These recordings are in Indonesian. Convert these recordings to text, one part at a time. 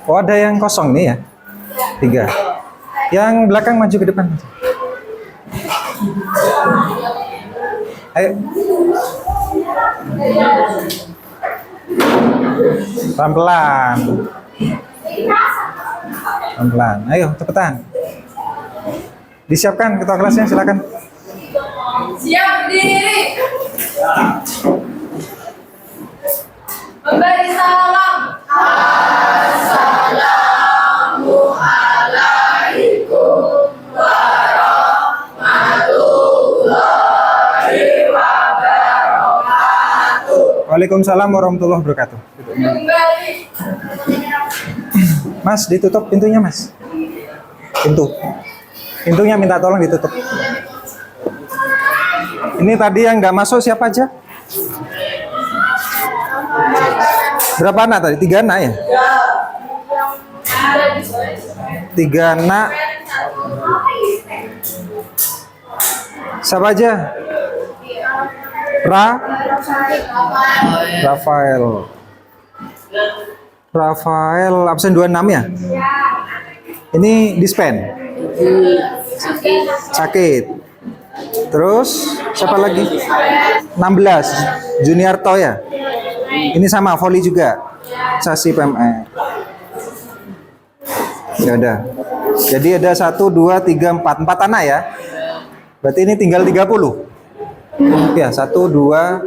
Oh, ada yang kosong nih ya. 3. Yang belakang maju ke depan. Ayo. Pelan-pelan. Pelan-pelan. Ayo, cepetan. Disiapkan ketua kelasnya, silakan. Siap berdiri. Memberi salam. Assalamualaikum warahmatullahi wabarakatuh. Waalaikumsalam warahmatullahi wabarakatuh. Kembali. Mas, ditutup pintunya, Mas. Pintunya minta tolong ditutup. Ini tadi yang nggak masuk siapa aja? Berapa anak tadi? 3 anak ya? 3 anak. Siapa aja? Rafael absen 26 ya? Ini dispen? Sakit. Terus siapa lagi? 16 Juniarto ya? Ini sama voli juga. Sasi PME. Ya udah. Jadi ada 1 2 3 4 anak ya. Berarti ini tinggal 30. Ya, 1 2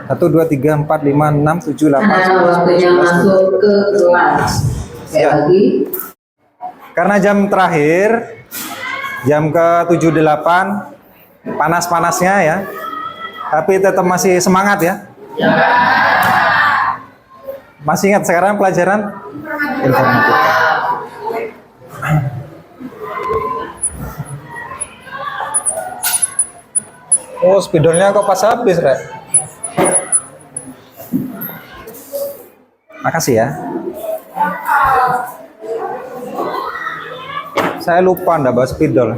3 4 5 6 7 8 waktunya masuk ke kelas. Ya. Lagi. Karena jam terakhir, jam ke-78, panas-panasnya ya. Tapi tetap masih semangat ya. Masih ingat sekarang pelajaran informatika. Oh, spidolnya kok pas habis, Rek? Makasih ya. Saya lupa ndak bawa spidol.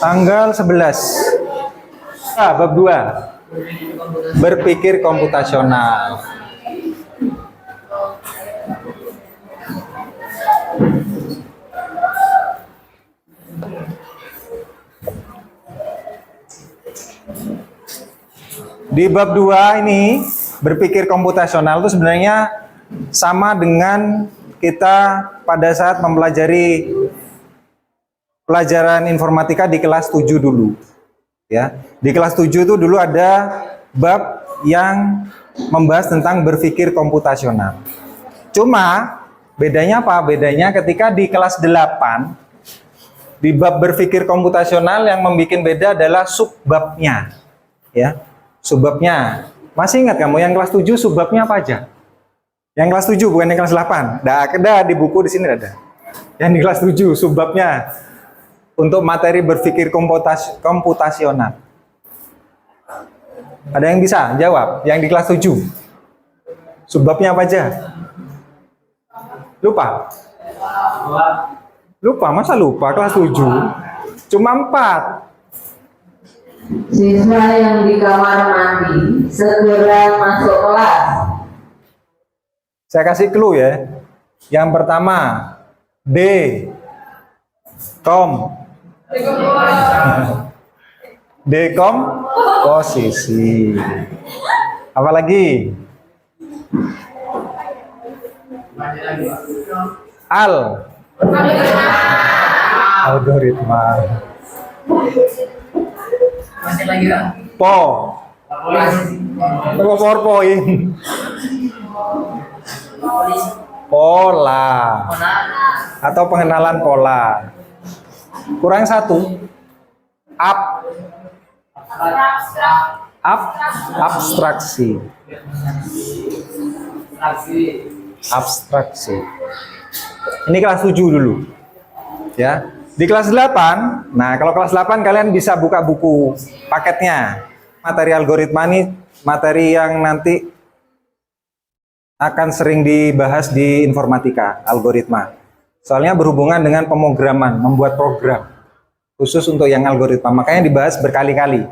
Tanggal 11. Bab 2. Berpikir komputasional. Di bab 2 ini, berpikir komputasional itu sebenarnya sama dengan kita pada saat mempelajari pelajaran informatika di kelas 7 dulu. Ya. Di kelas 7 itu dulu ada bab yang membahas tentang berpikir komputasional. Cuma bedanya apa? Bedanya ketika di kelas 8 di bab berpikir komputasional yang membuat beda adalah subbabnya. Ya. Subbabnya. Masih ingat kamu yang kelas 7 subbabnya apa aja? Yang kelas 7 bukan yang kelas 8. Ada di buku di sini ada. Yang di kelas 7 subbabnya untuk materi berpikir komputasional. Ada yang bisa jawab? Yang di kelas 7. Subbabnya apa aja? Lupa? Lupa, masa lupa kelas 7? Cuma 4. Siswa yang di kamar mandi segera masuk kelas. Saya kasih clue ya. Yang pertama, D. Dekom posisi. Apa lagi? Algoritma. Masih lagi kan? PowerPoint. Pola. Atau pengenalan pola. Kurang 1. Abstraksi. Ini kelas 7 dulu. Ya. Di kelas 8, nah kalau kelas 8 kalian bisa buka buku paketnya. Materi algoritma ini materi yang nanti akan sering dibahas di informatika, algoritma. Soalnya berhubungan dengan pemrograman, membuat program. Khusus untuk yang algoritma, makanya dibahas berkali-kali.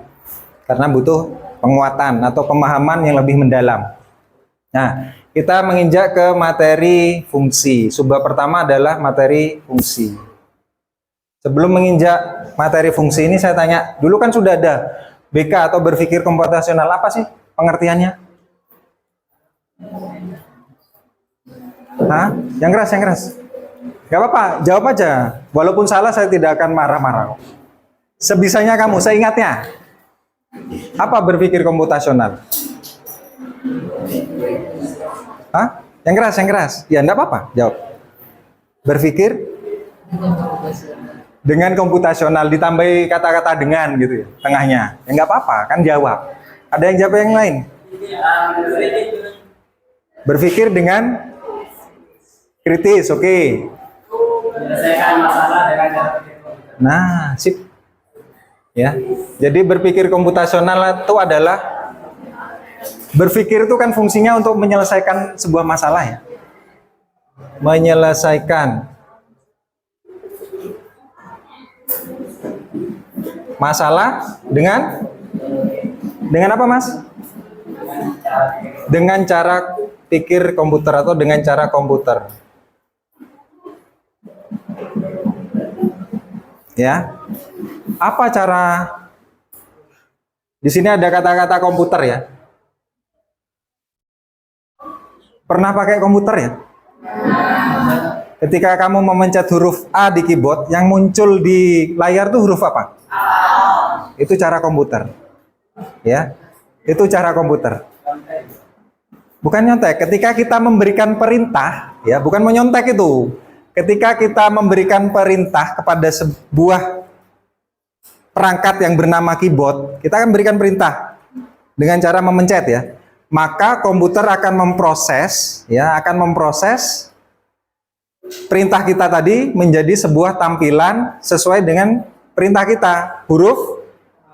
Karena butuh penguatan atau pemahaman yang lebih mendalam. Nah, kita menginjak ke materi fungsi. Subbab pertama adalah materi fungsi. Sebelum menginjak materi fungsi ini saya tanya, dulu kan sudah ada BK atau berpikir komputasional, apa sih pengertiannya? Hah? Yang keras, yang keras. Gak apa-apa, jawab aja. Walaupun salah saya tidak akan marah-marah. Sebisanya kamu, seingatnya. Apa berpikir komputasional? Hah? Yang keras, yang keras. Ya enggak apa-apa, jawab. Berpikir dengan komputasional ditambahi kata-kata dengan gitu ya, tengahnya. Ya enggak apa-apa, kan jawab. Ada yang jawab yang lain? Berpikir dengan kritis, oke. Menyelesaikan masalah dengan cara pikir komputer. Nah, sip. Ya. Jadi berpikir komputasional itu adalah berpikir itu kan fungsinya untuk menyelesaikan sebuah masalah ya. Menyelesaikan masalah dengan apa, Mas? Dengan cara pikir komputer atau dengan cara komputer. Ya. Apa cara? Di sini ada kata-kata komputer ya. Pernah pakai komputer ya? Ketika kamu memencet huruf A di keyboard, yang muncul di layar itu huruf apa? Itu cara komputer. Ya. Itu cara komputer. Bukan nyontek. Ketika kita memberikan perintah, ya, bukan menyontek itu. Ketika kita memberikan perintah kepada sebuah perangkat yang bernama keyboard, kita akan berikan perintah dengan cara memencet ya. Maka komputer akan memproses ya, akan memproses perintah kita tadi menjadi sebuah tampilan sesuai dengan perintah kita, huruf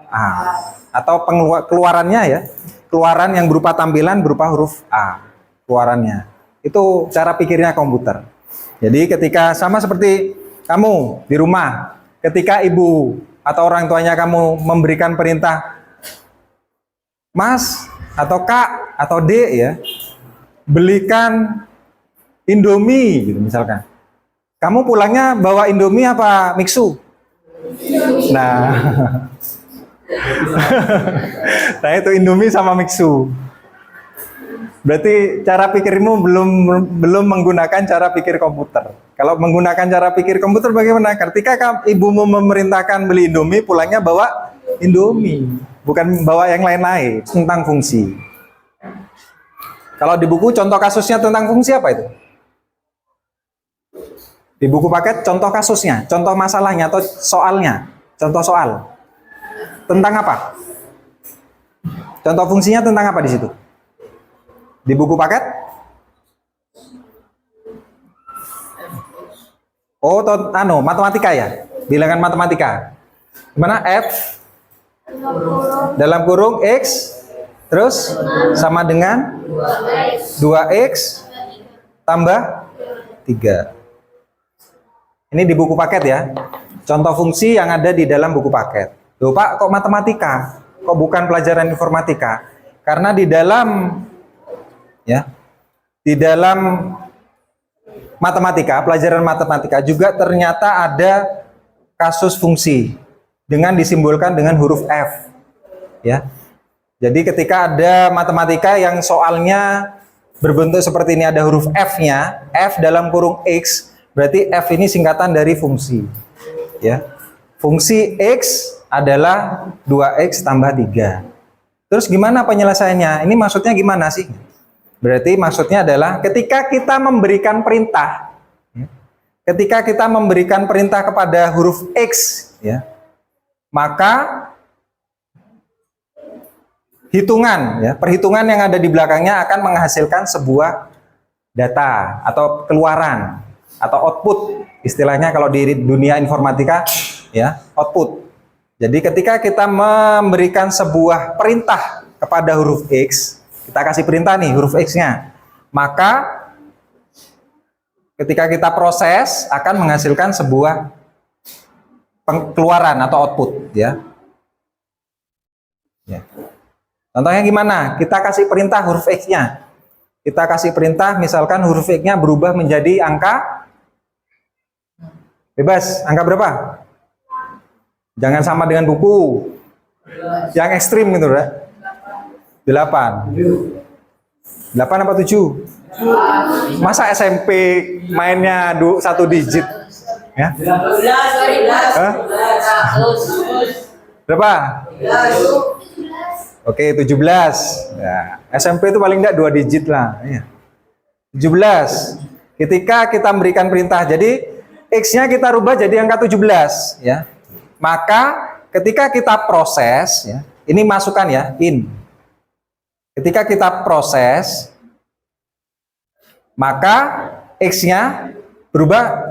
A atau keluarannya ya. Keluaran yang berupa tampilan berupa huruf A. Keluarannya. Itu cara pikirnya komputer. Jadi ketika sama seperti kamu di rumah, ketika ibu atau orang tuanya kamu memberikan perintah, Mas atau Kak atau Dek ya, belikan Indomie gitu misalkan. Kamu pulangnya bawa Indomie apa mixu? Nah, nah itu Indomie sama mixu. Berarti cara pikirmu belum menggunakan cara pikir komputer. Kalau menggunakan cara pikir komputer bagaimana? Ketika ibumu memerintahkan beli Indomie, pulangnya bawa Indomie, bukan bawa yang lain-lain. Tentang fungsi. Kalau di buku contoh kasusnya tentang fungsi apa itu? Di buku paket contoh kasusnya, contoh masalahnya atau soalnya, contoh soal. Tentang apa? Contoh fungsinya tentang apa di situ? Di buku paket? Oh, matematika ya? Bilangan matematika. Gimana? F dalam kurung X terus sama dengan 2X tambah 3. Ini di buku paket ya. Contoh fungsi yang ada di dalam buku paket. Loh Pak, kok matematika? Kok bukan pelajaran informatika? Karena di dalam matematika, pelajaran matematika juga ternyata ada kasus fungsi dengan disimbolkan dengan huruf F. Ya. Jadi ketika ada matematika yang soalnya berbentuk seperti ini, ada huruf F-nya, F dalam kurung X, berarti F ini singkatan dari fungsi. Ya. Fungsi X adalah 2X tambah 3. Terus gimana penyelesaiannya? Ini maksudnya gimana sih? Berarti maksudnya adalah ketika kita memberikan perintah, ketika kita memberikan perintah kepada huruf X, ya, maka perhitungan yang ada di belakangnya akan menghasilkan sebuah data atau keluaran atau output, istilahnya kalau di dunia informatika, ya, output. Jadi ketika kita memberikan sebuah perintah kepada huruf X, kita kasih perintah nih huruf X-nya, maka ketika kita proses akan menghasilkan sebuah keluaran atau output, ya. Contohnya gimana? Kita kasih perintah huruf X-nya, kita kasih perintah, misalkan huruf X-nya berubah menjadi angka bebas. Angka berapa? Jangan sama dengan buku. Yang ekstrim gitu, ya. 8. 8 apa 7? Masa SMP mainnya 1 digit? Ya? Hah? Berapa? Oke, 17. Ya, SMP itu paling enggak 2 digit lah. Ya. 17. Ketika kita memberikan perintah, jadi X-nya kita rubah jadi angka 17. Ya. Maka ketika kita proses, ya, ini masukan ya, in. Ketika kita proses, maka X-nya berubah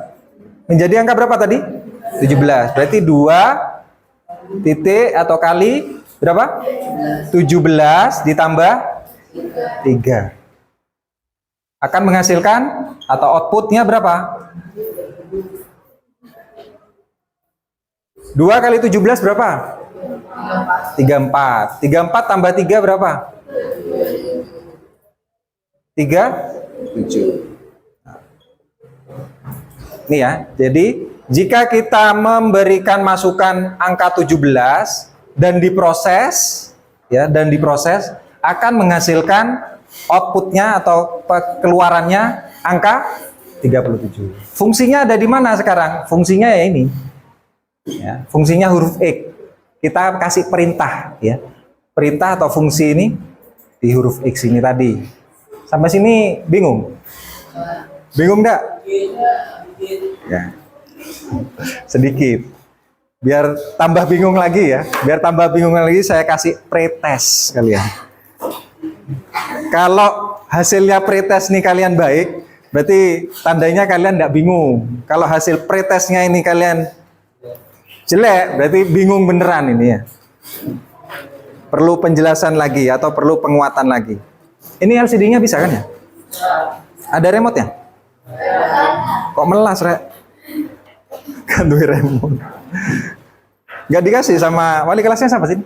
menjadi angka berapa tadi? 17. Berarti 2 titik atau kali berapa? 17 ditambah 3. Akan menghasilkan atau outputnya berapa? 2 kali 17 berapa? 34. 34 tambah 3 berapa? 37. Ini ya, jadi jika kita memberikan masukan angka 17 dan diproses, ya, dan diproses akan menghasilkan outputnya atau keluarannya angka 37. Fungsinya ada di mana sekarang? Fungsinya ya ini, ya, fungsinya huruf X. Kita kasih perintah, ya, perintah atau fungsi ini di huruf X ini tadi. Sampai sini bingung? Bingung enggak? Ya, sedikit. Biar tambah bingung lagi ya. Biar tambah bingung lagi saya kasih pretest kalian. Kalau hasilnya pretest nih kalian baik, berarti tandanya kalian enggak bingung. Kalau hasil pretestnya ini kalian jelek, berarti bingung beneran ini ya. Perlu penjelasan lagi atau perlu penguatan lagi. Ini LCD-nya bisa kan ya? Ada remote-nya? Kok melas, Rek? Kan duwe remote. Nggak dikasih sama wali kelasnya siapa sih?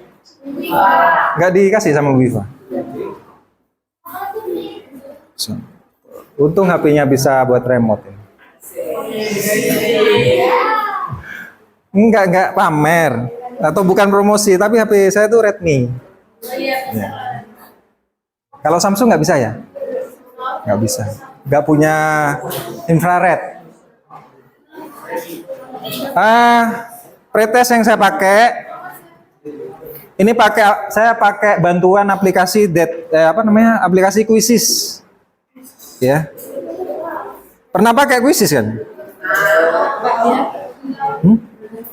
Nggak dikasih sama Bu Viva. Untung HP-nya bisa buat remote. Enggak pamer atau bukan promosi, tapi HP saya itu Redmi. Ya. Kalau Samsung nggak bisa ya? Nggak bisa. Nggak punya infrared. Pretest yang saya pakai ini saya pakai bantuan aplikasi aplikasi Quizzes. Ya. Pernah pakai Quizzes kan?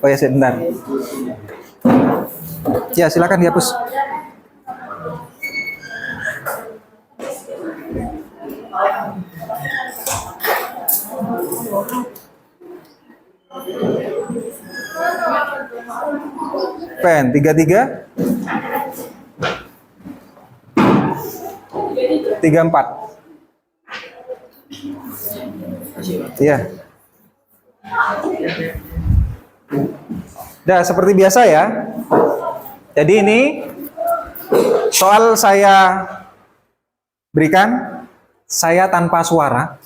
Oh ya, sebentar. Ya, silakan dihapus. Pen 33 34. Iya. Nah, seperti biasa ya. Jadi ini soal saya berikan, saya tanpa suara.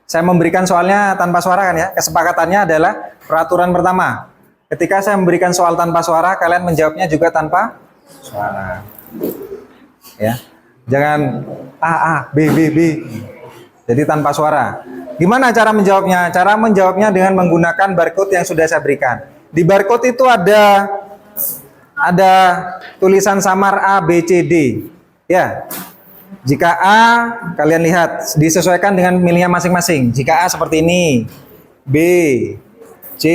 Saya memberikan soalnya tanpa suara kan ya. Kesepakatannya adalah peraturan pertama. Ketika saya memberikan soal tanpa suara, kalian menjawabnya juga tanpa suara. Ya. Jangan A, B, B, B. Jadi tanpa suara. Gimana cara menjawabnya? Cara menjawabnya dengan menggunakan barcode yang sudah saya berikan. Di barcode itu ada tulisan samar A, B, C, D. Ya. Jika A, kalian lihat disesuaikan dengan milihnya masing-masing. Jika A seperti ini, B, C,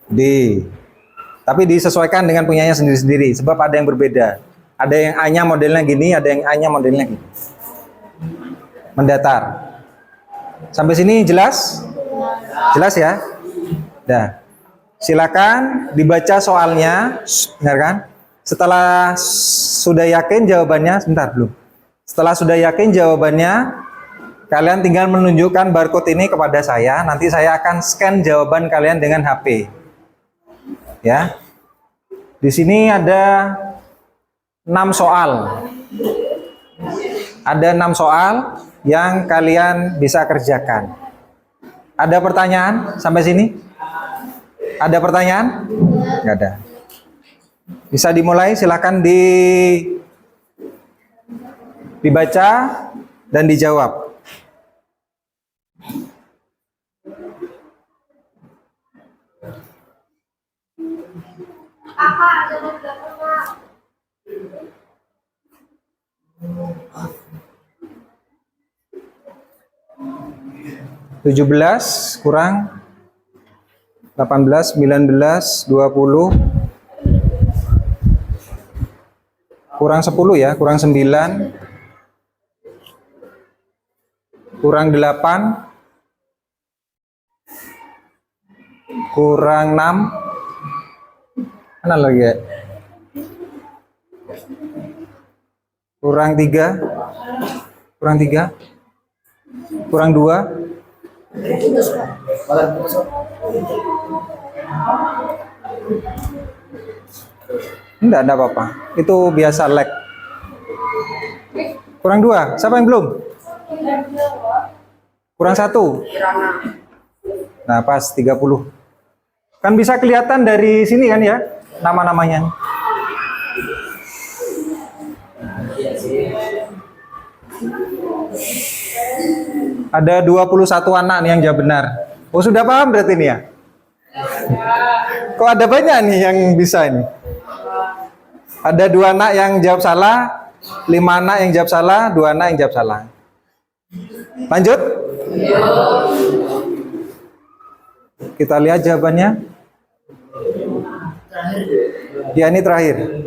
D. Tapi disesuaikan dengan punyanya sendiri-sendiri. Sebab ada yang berbeda. Ada yang A-nya modelnya gini, ada yang A-nya modelnya gini. Mendatar. Sampai sini jelas? Jelas ya? Dah. Silakan dibaca soalnya, benar kan? Setelah sudah yakin jawabannya, sebentar belum. Setelah sudah yakin jawabannya, kalian tinggal menunjukkan barcode ini kepada saya. Nanti saya akan scan jawaban kalian dengan HP. Ya. Di sini ada 6 soal. Ada 6 soal yang kalian bisa kerjakan. Ada pertanyaan sampai sini? Ada pertanyaan? Nggak ada. Bisa dimulai, silakan dibaca dan dijawab. Apa ada beberapa? 17 kurang 18, 19, 20 kurang 10 ya, kurang 9 kurang 8 kurang 6 mana lagi ya, kurang 3 kurang 2 enggak ada apa-apa, itu biasa lag. Kurang 2, siapa yang belum? Kurang 1. Nah pas 30. Kan bisa kelihatan dari sini kan ya nama-namanya. Ada 21 anak nih yang jawab benar. Oh sudah paham berarti ini ya? Kok ada banyak nih yang bisa ini? Ada 2 anak yang jawab salah, 5 anak yang jawab salah, 2 anak yang jawab salah. Lanjut? Kita lihat jawabannya. Ya ini terakhir.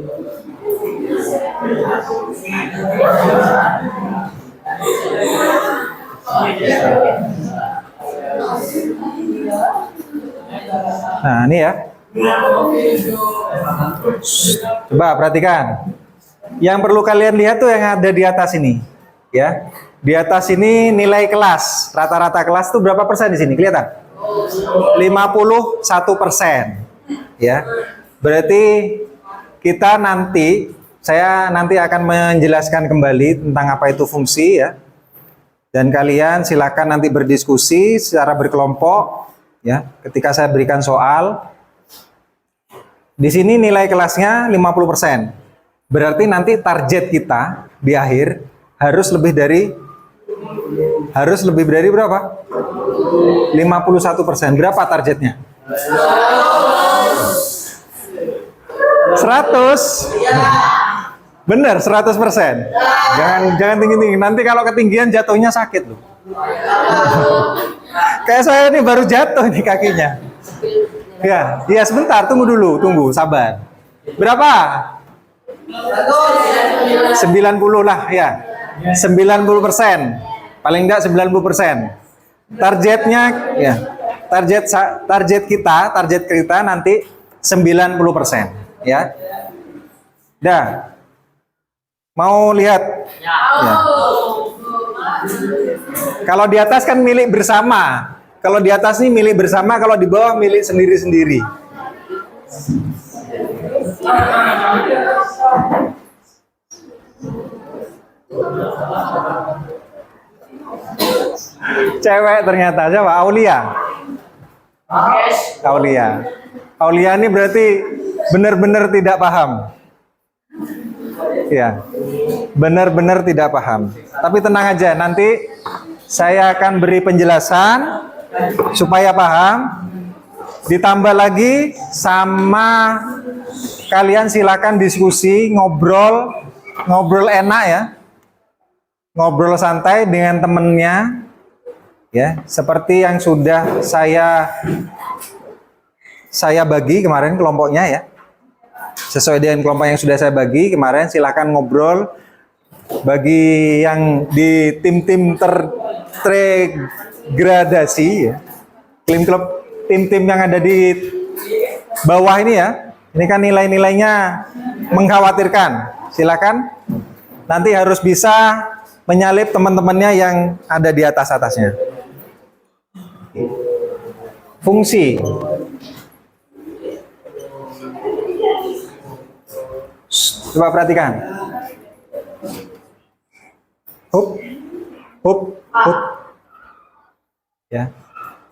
Nah ini ya. Coba perhatikan. Yang perlu kalian lihat tuh yang ada di atas ini, ya. Di atas ini nilai kelas, rata-rata kelas tuh berapa persen di sini? Kelihatan? 51%. Ya. Berarti kita saya nanti akan menjelaskan kembali tentang apa itu fungsi ya. Dan kalian silakan nanti berdiskusi secara berkelompok ya. Ketika saya berikan soal, di sini nilai kelasnya 50%. Berarti nanti target kita di akhir harus lebih dari berapa? 51%. Berapa targetnya? 100. Bener, 100%. Jangan tinggi-tinggi. Nanti kalau ketinggian jatuhnya sakit loh. Kayak saya ini baru jatuh nih kakinya. Ya, sebentar, tunggu dulu, sabar. Berapa? 90 lah ya. 90%. Paling enggak 90%. Targetnya ya. Target kita nanti 90% ya. Dah. Mau lihat? Ya. Kalau di atas kan milik bersama. Kalau di atas ini milik bersama, kalau di bawah milik sendiri-sendiri. Cewek ternyata, siapa? Aulia. Aulia ini berarti benar-benar tidak paham. Ya, benar-benar tidak paham. Tapi tenang aja, nanti saya akan beri penjelasan supaya paham. Ditambah lagi sama kalian silakan diskusi, ngobrol enak ya. Ngobrol santai dengan temennya. Ya, seperti yang sudah saya bagi kemarin kelompoknya ya. Sesuai dengan kelompok yang sudah saya bagi kemarin, silakan ngobrol. Bagi yang di tim-tim tergradasi ya, tim-tim yang ada di bawah ini ya, ini kan nilai-nilainya mengkhawatirkan. Silakan nanti harus bisa menyalip teman-temannya yang ada di atas-atasnya. Fungsi. Coba perhatikan.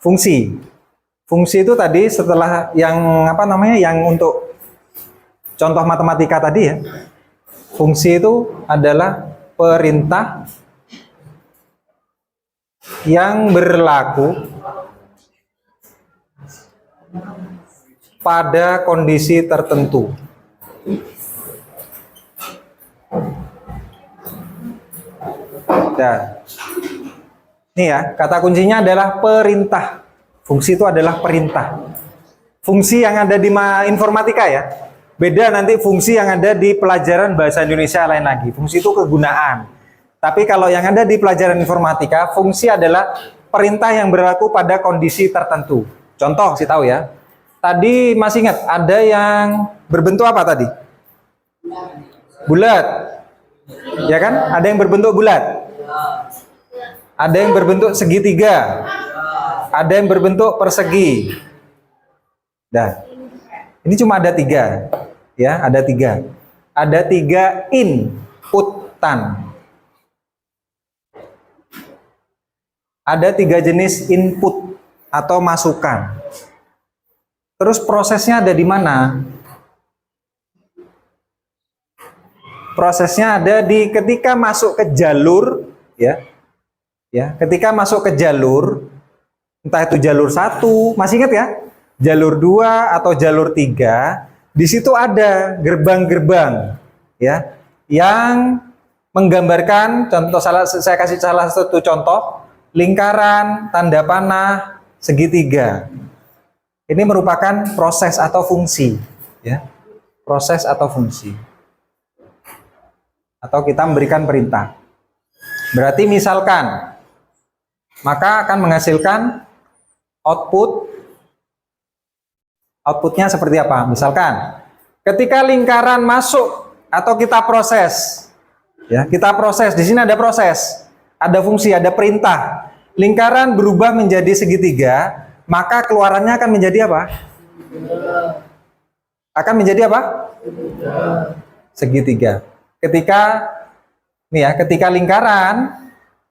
Fungsi. Fungsi itu tadi setelah yang apa namanya, yang untuk contoh matematika tadi ya. Fungsi itu adalah perintah yang berlaku pada kondisi tertentu. Nah, ini ya, kata kuncinya adalah perintah. Fungsi itu adalah perintah. Fungsi yang ada di informatika ya, beda nanti fungsi yang ada di pelajaran bahasa Indonesia lain lagi. Fungsi itu kegunaan. Tapi kalau yang ada di pelajaran informatika, fungsi adalah perintah yang berlaku pada kondisi tertentu. Contoh, kasih tahu ya. Tadi masih ingat, ada yang berbentuk apa tadi? Bulat. Ya kan? Ada yang berbentuk bulat. Ada yang berbentuk segitiga. Ada yang berbentuk persegi. Nah, ini cuma ada 3. Ya, ada 3. Ada 3 inputan. Ada 3 jenis input atau masukan. Terus prosesnya ada di mana? Prosesnya ada di ketika masuk ke jalur, ya. Ya, ketika masuk ke jalur, entah itu jalur 1, masih ingat ya? Jalur 2 atau jalur 3, di situ ada gerbang-gerbang, ya, yang menggambarkan contoh saya kasih salah satu contoh, lingkaran, tanda panah, segitiga. Ini merupakan proses atau fungsi, ya. Proses atau fungsi. Atau kita memberikan perintah. Berarti misalkan, maka akan menghasilkan output. Outputnya seperti apa? Misalkan, ketika lingkaran masuk atau kita proses, ya, kita proses. Di sini ada proses, ada fungsi, ada perintah. Lingkaran berubah menjadi segitiga, maka keluarannya akan menjadi apa? Akan menjadi apa? Segitiga. Ketika nih ya, ketika lingkaran,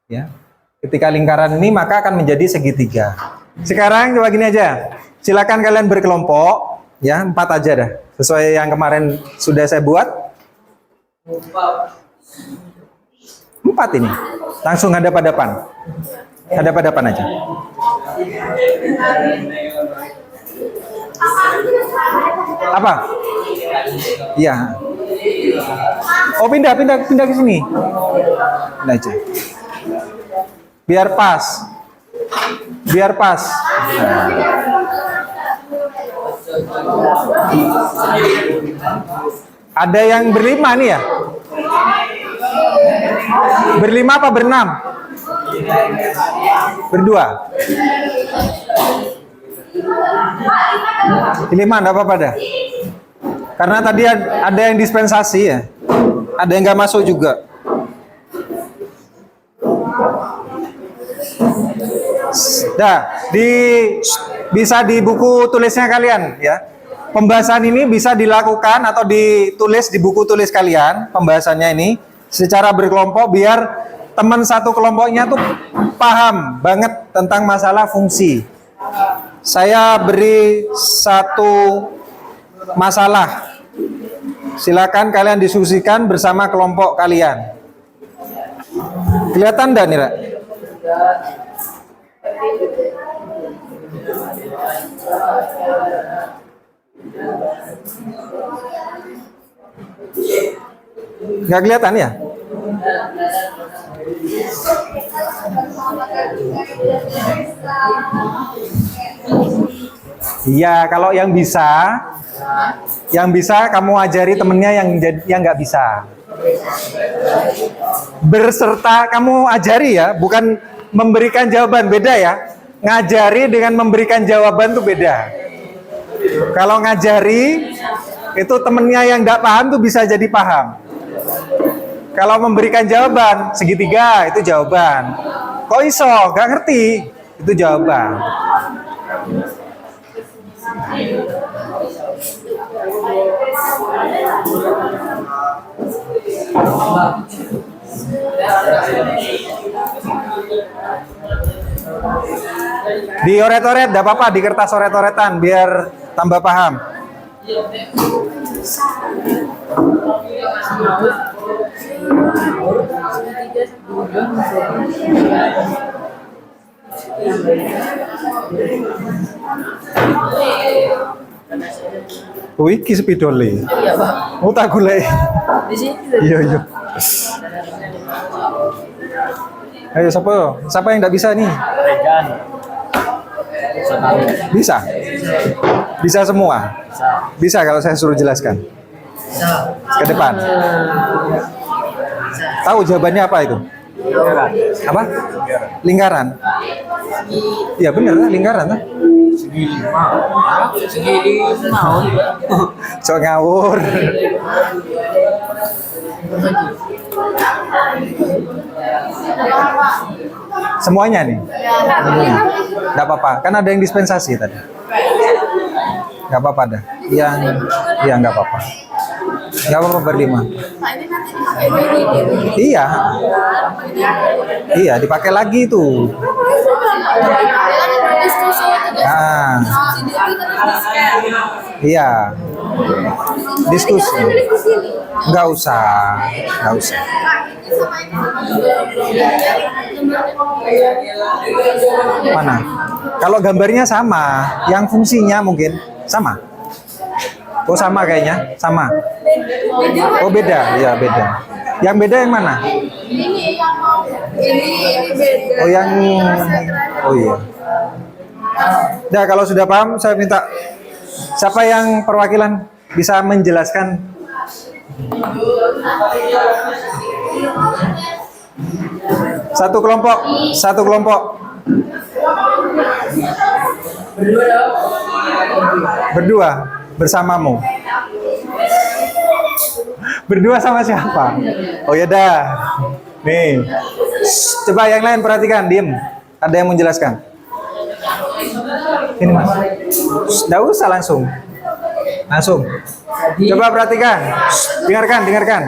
ya, ketika lingkaran ini maka akan menjadi segitiga. Sekarang coba gini aja. Silakan kalian berkelompok, ya, 4 aja dah. Sesuai yang kemarin sudah saya buat. 4 ini. Langsung hadap-hadapan. Hadap-hadapan aja. Apa? Iya. Oh, pindah ke sini. Pindah aja. Biar pas. Biar pas. Ada yang berlima nih ya? Berlima apa berenam? Berdua. Berlima enggak apa-apa dah. Karena tadi ada yang dispensasi ya. Ada yang nggak masuk juga. Dah, bisa di buku tulisnya kalian ya. Pembahasan ini bisa dilakukan atau ditulis di buku tulis kalian, pembahasannya ini secara berkelompok biar teman satu kelompoknya tuh paham banget tentang masalah fungsi. Saya beri satu masalah. Silakan kalian diskusikan bersama kelompok kalian. Kelihatan enggak nih, Ra? Nggak kelihatan ya? Iya, kalau yang bisa kamu ajari temennya yang nggak bisa. Berserta kamu ajari ya, bukan memberikan jawaban, beda ya. Ngajari dengan memberikan jawaban tuh beda. Kalau ngajari itu temennya yang nggak paham tuh bisa jadi paham. Kalau memberikan jawaban segitiga itu jawaban. Kok iso? Nggak ngerti? Itu jawaban. Dioret-oret, enggak apa-apa, di kertas oret-oretan biar tambah paham. Iki spidole. Iya, Pak. Oh tak golek. Di sini. Iya iya. Ayo siapa? Siapa yang enggak bisa nih? Regan. Bisa? Bisa semua? Bisa kalau saya suruh jelaskan. Ke depan. Tahu jawabannya apa itu? Apa? Lingkaran. Iya benar lah, lingkaran lah. Segini mau juga. So ngawur. Semuanya nih. Enggak apa-apa, kan ada yang dispensasi tadi. Enggak apa-apa dah. Yang iya enggak apa-apa. Enggak apa-apa berlima. Iya. Iya, dipakai lagi tuh. Ah. Iya. Diskusi. Enggak usah. Enggak usah. Mana? Kalau gambarnya sama, yang fungsinya mungkin sama. Oh sama kayaknya, sama. Oh beda, ya beda. Yang beda yang mana? Ini beda. Oh yang, oh iya. Nah kalau sudah paham, saya minta siapa yang perwakilan bisa menjelaskan. Satu kelompok, satu kelompok. Berdua bersamamu. Berdua sama siapa? Oh ya dah. Nih. Coba yang lain perhatikan, diem. Ada yang menjelaskan. Ini Mas. Nggak usah langsung. Langsung. Coba perhatikan. Dengarkan, dengarkan.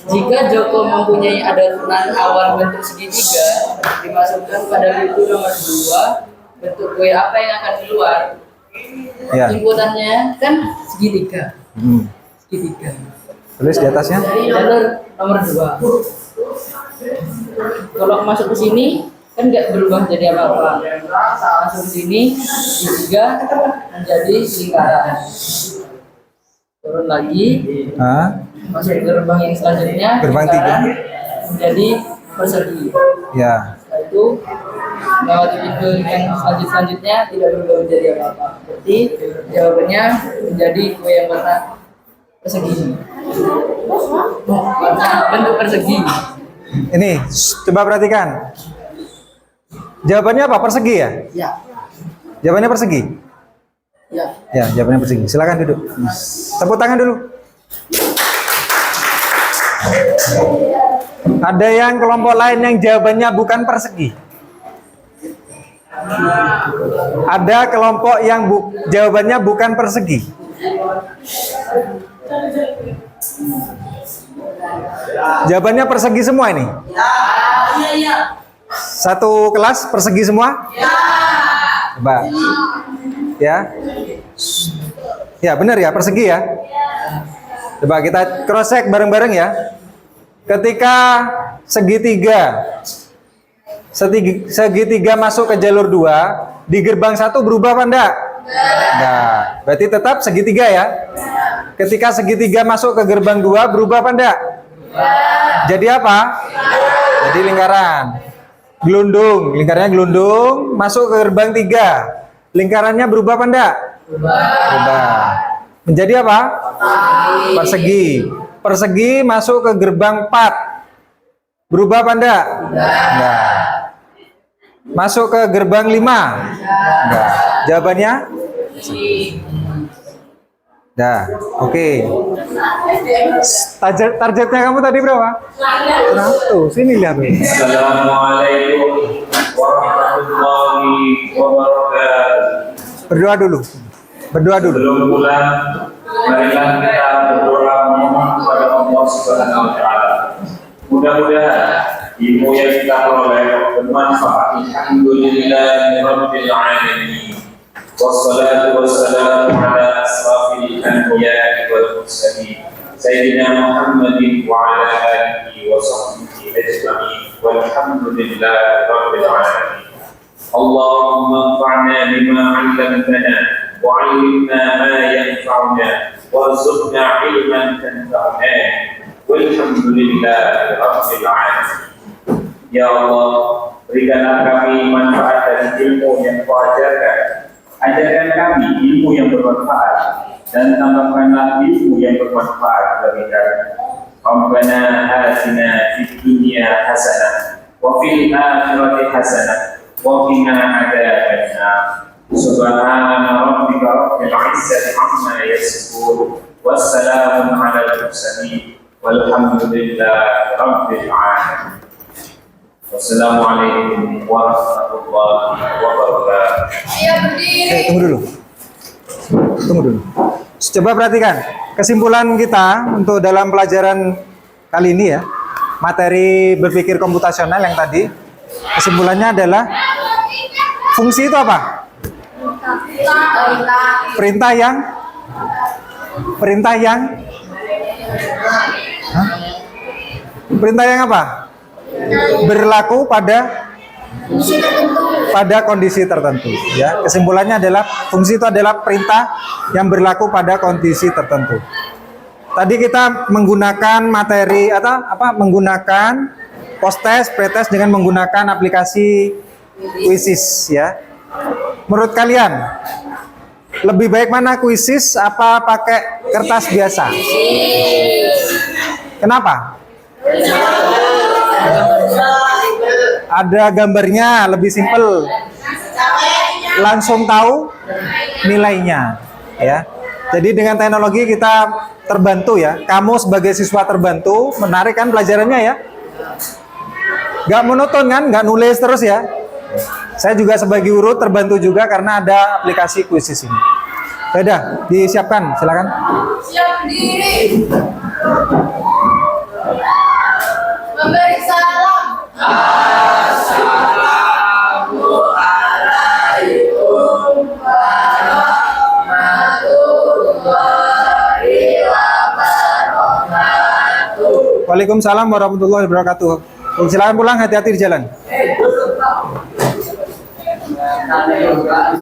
Jika Joko mempunyai adonan awan bentuk segitiga, dimasukkan pada buku nomor 2, bentuk kue apa yang akan keluar? Ya. Inputannya kan segitiga. Segitiga. Tulis di atasnya. Jalur nomor 2. Kalau masuk ke sini, kan nggak berubah jadi apa-apa. Masuk ke sini, segitiga menjadi lingkaran. Turun lagi. Hah? Masuk ke gerbang yang selanjutnya, Gerbang lingkaran 3. menjadi persegi. Ya. Setelah itu melewati pintu yang selanjutnya tidak berubah menjadi apa-apa. Berarti jawabannya menjadi kue yang warna persegi. Warna bentuk persegi. Ini, coba perhatikan. Jawabannya apa? Persegi ya? Ya, Jawabannya persegi. ya. Ya, jawabannya persegi. Silakan duduk. Tepuk tangan dulu. Ada yang kelompok lain yang jawabannya bukan persegi. Ada kelompok yang jawabannya bukan persegi. Jawabannya persegi semua ini. Satu kelas persegi semua? Coba. Ya. Ya, benar ya, persegi ya. Coba kita cross check bareng-bareng ya. Ketika segitiga masuk ke jalur 2, di gerbang 1 berubah apa enggak? Enggak. Berarti tetap segitiga ya. Ketika segitiga masuk ke gerbang 2, berubah apa enggak? Jadi apa? Jadi lingkaran. Gelundung, lingkarannya gelundung, masuk ke gerbang 3. Lingkarannya berubah apa enggak? Berubah. Menjadi apa? Persegi. Persegi masuk ke gerbang 4. Berubah apa enggak? Enggak. Masuk ke gerbang 5. Enggak. Jawabannya? Dah, oke. Targetnya kamu tadi berapa? 100. Sini lihat nih. Assalamualaikum warahmatullahi wabarakatuh. Berdoa dulu. Berdoa dulu. Sebelum pulang, marilah kita berdoa memohon kepada Allah Subhanahu wa taala. Mudah-mudahan ilmu yang kita peroleh bermanfaat. Alhamdulillahirabbil alamin. Wassalatu wassalamu ala asrafil anbiya'i wal mursalin sayyidina Muhammadin wa ala alihi wa sahbihi ajma'in. Walhamdulillahirabbil alamin. Allahumma anfa'na bima 'allamtana wa 'allimna ma yanfa'una warzuqna 'ilman tanfa'una. Walhamdulillahirabbil alamin. Ya Allah, berikanlah kami manfaat dari ilmu yang Kau ajarkan. Ajarkan kami ilmu yang bermanfaat dan tambahkanlah ilmu yang bermanfaat bagi kami. Rabbana atina fid dunya hasanah wa fil akhirati hasanah wa qina adzabannar. Subhana rabbika rabbil izzati amma yasifun. Wassalamun 'alal mursalin. Walhamdulillahi rabbil alamin. Wassalamualaikum warahmatullahi wabarakatuh. Tunggu dulu. Coba perhatikan kesimpulan kita untuk dalam pelajaran kali ini ya, materi berpikir komputasional yang tadi. Kesimpulannya adalah fungsi itu apa? Perintah yang apa? Berlaku pada kondisi tertentu ya. Kesimpulannya adalah fungsi itu adalah perintah yang berlaku pada kondisi tertentu. Tadi kita menggunakan materi menggunakan post-test, pre-test dengan menggunakan aplikasi Quizzes ya. Menurut kalian lebih baik mana Quizzes apa pakai kertas biasa? Kenapa? Ada gambarnya, lebih simpel, langsung tahu nilainya ya. Jadi dengan teknologi kita terbantu ya. Kamu sebagai siswa terbantu, menarik kan pelajarannya ya. Gak monoton kan, gak nulis terus ya. Saya juga sebagai guru terbantu juga karena ada aplikasi Quizzes ini. Sudah disiapkan, silakan. Siap diri. Memberi salam. Assalamualaikum warahmatullahi wabarakatuh. Waalaikumsalam warahmatullahi wabarakatuh. Silakan pulang, hati-hati di jalan.